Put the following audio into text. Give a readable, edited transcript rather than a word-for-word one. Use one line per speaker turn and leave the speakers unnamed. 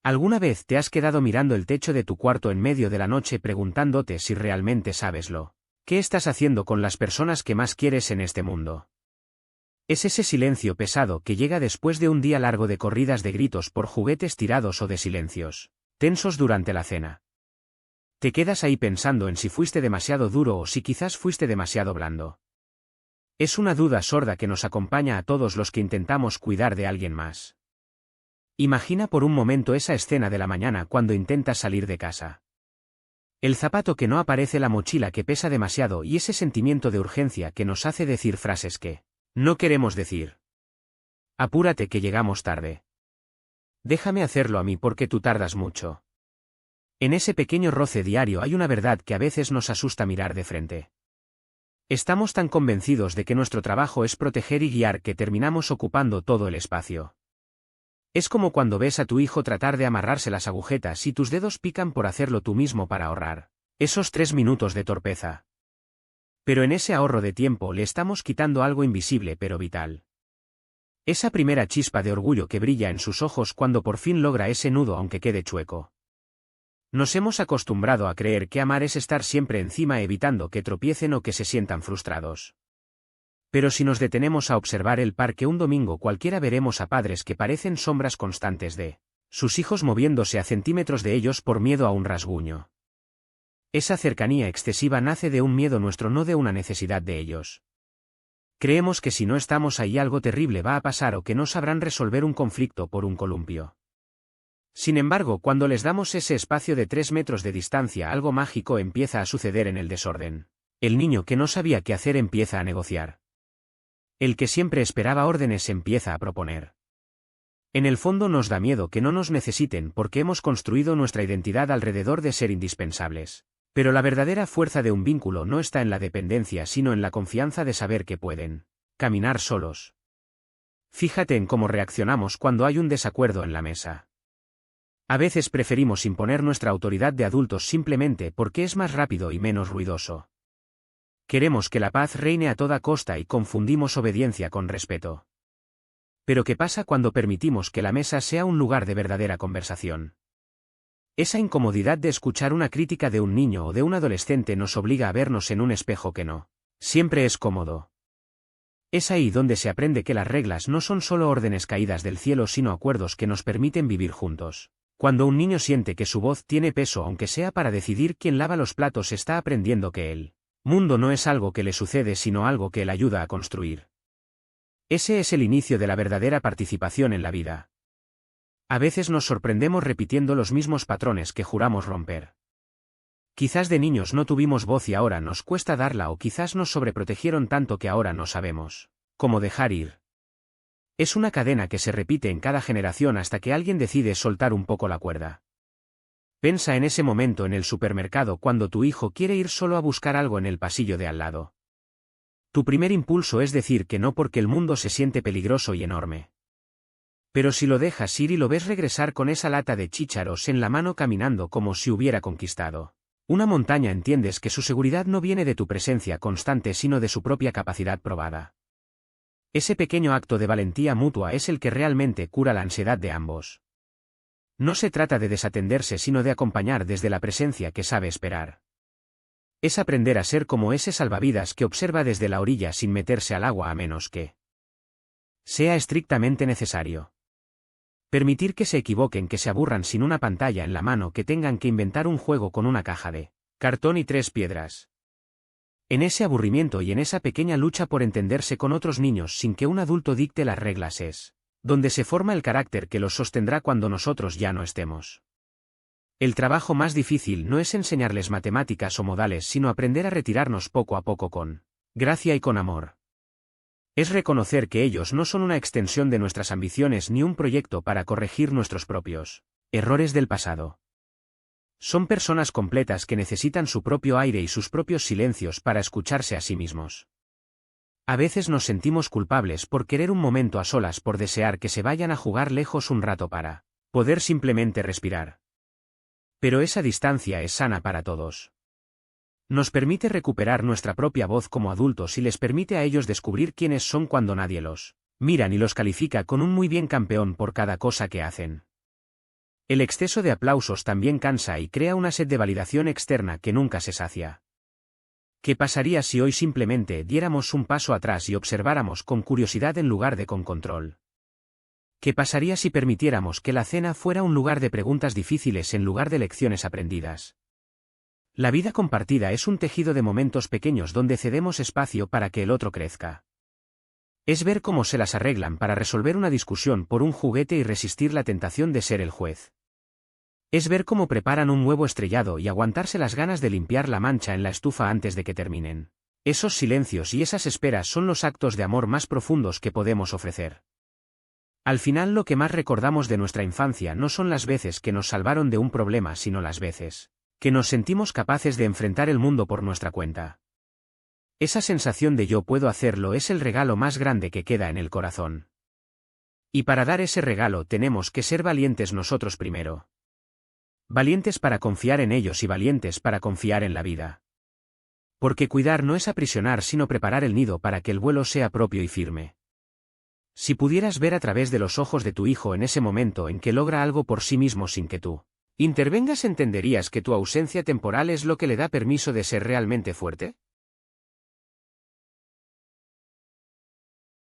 ¿Alguna vez te has quedado mirando el techo de tu cuarto en medio de la noche preguntándote si realmente sabes lo que estás haciendo con las personas que más quieres en este mundo? Es ese silencio pesado que llega después de un día largo de corridas de gritos por juguetes tirados o de silencios tensos durante la cena. Te quedas ahí pensando en si fuiste demasiado duro o si quizás fuiste demasiado blando. Es una duda sorda que nos acompaña a todos los que intentamos cuidar de alguien más. Imagina por un momento esa escena de la mañana cuando intentas salir de casa. El zapato que no aparece, la mochila que pesa demasiado y ese sentimiento de urgencia que nos hace decir frases que no queremos decir. Apúrate que llegamos tarde. Déjame hacerlo a mí porque tú tardas mucho. En ese pequeño roce diario hay una verdad que a veces nos asusta mirar de frente. Estamos tan convencidos de que nuestro trabajo es proteger y guiar que terminamos ocupando todo el espacio. Es como cuando ves a tu hijo tratar de amarrarse las agujetas y tus dedos pican por hacerlo tú mismo para ahorrar esos 3 minutos de torpeza. Pero en ese ahorro de tiempo le estamos quitando algo invisible pero vital. Esa primera chispa de orgullo que brilla en sus ojos cuando por fin logra ese nudo aunque quede chueco. Nos hemos acostumbrado a creer que amar es estar siempre encima evitando que tropiecen o que se sientan frustrados. Pero si nos detenemos a observar el parque un domingo cualquiera veremos a padres que parecen sombras constantes de sus hijos moviéndose a centímetros de ellos por miedo a un rasguño. Esa cercanía excesiva nace de un miedo nuestro, no de una necesidad de ellos. Creemos que si no estamos ahí algo terrible va a pasar o que no sabrán resolver un conflicto por un columpio. Sin embargo, cuando les damos ese espacio de 3 metros de distancia, algo mágico empieza a suceder en el desorden. El niño que no sabía qué hacer empieza a negociar. El que siempre esperaba órdenes empieza a proponer. En el fondo nos da miedo que no nos necesiten porque hemos construido nuestra identidad alrededor de ser indispensables. Pero la verdadera fuerza de un vínculo no está en la dependencia sino en la confianza de saber que pueden caminar solos. Fíjate en cómo reaccionamos cuando hay un desacuerdo en la mesa. A veces preferimos imponer nuestra autoridad de adultos simplemente porque es más rápido y menos ruidoso. Queremos que la paz reine a toda costa y confundimos obediencia con respeto. Pero ¿qué pasa cuando permitimos que la mesa sea un lugar de verdadera conversación? Esa incomodidad de escuchar una crítica de un niño o de un adolescente nos obliga a vernos en un espejo que no siempre es cómodo. Es ahí donde se aprende que las reglas no son solo órdenes caídas del cielo sino acuerdos que nos permiten vivir juntos. Cuando un niño siente que su voz tiene peso aunque sea para decidir quién lava los platos, está aprendiendo que el mundo no es algo que le sucede sino algo que él ayuda a construir. Ese es el inicio de la verdadera participación en la vida. A veces nos sorprendemos repitiendo los mismos patrones que juramos romper. Quizás de niños no tuvimos voz y ahora nos cuesta darla, o quizás nos sobreprotegieron tanto que ahora no sabemos cómo dejar ir. Es una cadena que se repite en cada generación hasta que alguien decide soltar un poco la cuerda. Piensa en ese momento en el supermercado cuando tu hijo quiere ir solo a buscar algo en el pasillo de al lado. Tu primer impulso es decir que no porque el mundo se siente peligroso y enorme. Pero si lo dejas ir y lo ves regresar con esa lata de chícharos en la mano caminando como si hubiera conquistado una montaña, entiendes que su seguridad no viene de tu presencia constante sino de su propia capacidad probada. Ese pequeño acto de valentía mutua es el que realmente cura la ansiedad de ambos. No se trata de desatenderse sino de acompañar desde la presencia que sabe esperar. Es aprender a ser como ese salvavidas que observa desde la orilla sin meterse al agua a menos que sea estrictamente necesario. Permitir que se equivoquen, que se aburran sin una pantalla en la mano, que tengan que inventar un juego con una caja de cartón y 3 piedras. En ese aburrimiento y en esa pequeña lucha por entenderse con otros niños sin que un adulto dicte las reglas es donde se forma el carácter que los sostendrá cuando nosotros ya no estemos. El trabajo más difícil no es enseñarles matemáticas o modales sino aprender a retirarnos poco a poco con gracia y con amor. Es reconocer que ellos no son una extensión de nuestras ambiciones ni un proyecto para corregir nuestros propios errores del pasado. Son personas completas que necesitan su propio aire y sus propios silencios para escucharse a sí mismos. A veces nos sentimos culpables por querer un momento a solas, por desear que se vayan a jugar lejos un rato para poder simplemente respirar. Pero esa distancia es sana para todos. Nos permite recuperar nuestra propia voz como adultos y les permite a ellos descubrir quiénes son cuando nadie los miran y los califica con un muy bien campeón por cada cosa que hacen. El exceso de aplausos también cansa y crea una sed de validación externa que nunca se sacia. ¿Qué pasaría si hoy simplemente diéramos un paso atrás y observáramos con curiosidad en lugar de con control? ¿Qué pasaría si permitiéramos que la cena fuera un lugar de preguntas difíciles en lugar de lecciones aprendidas? La vida compartida es un tejido de momentos pequeños donde cedemos espacio para que el otro crezca. Es ver cómo se las arreglan para resolver una discusión por un juguete y resistir la tentación de ser el juez. Es ver cómo preparan un huevo estrellado y aguantarse las ganas de limpiar la mancha en la estufa antes de que terminen. Esos silencios y esas esperas son los actos de amor más profundos que podemos ofrecer. Al final lo que más recordamos de nuestra infancia no son las veces que nos salvaron de un problema, sino las veces que nos sentimos capaces de enfrentar el mundo por nuestra cuenta. Esa sensación de yo puedo hacerlo es el regalo más grande que queda en el corazón. Y para dar ese regalo tenemos que ser valientes nosotros primero. Valientes para confiar en ellos y valientes para confiar en la vida. Porque cuidar no es aprisionar sino preparar el nido para que el vuelo sea propio y firme. Si pudieras ver a través de los ojos de tu hijo en ese momento en que logra algo por sí mismo sin que tú intervengas, ¿entenderías que tu ausencia temporal es lo que le da permiso de ser realmente fuerte?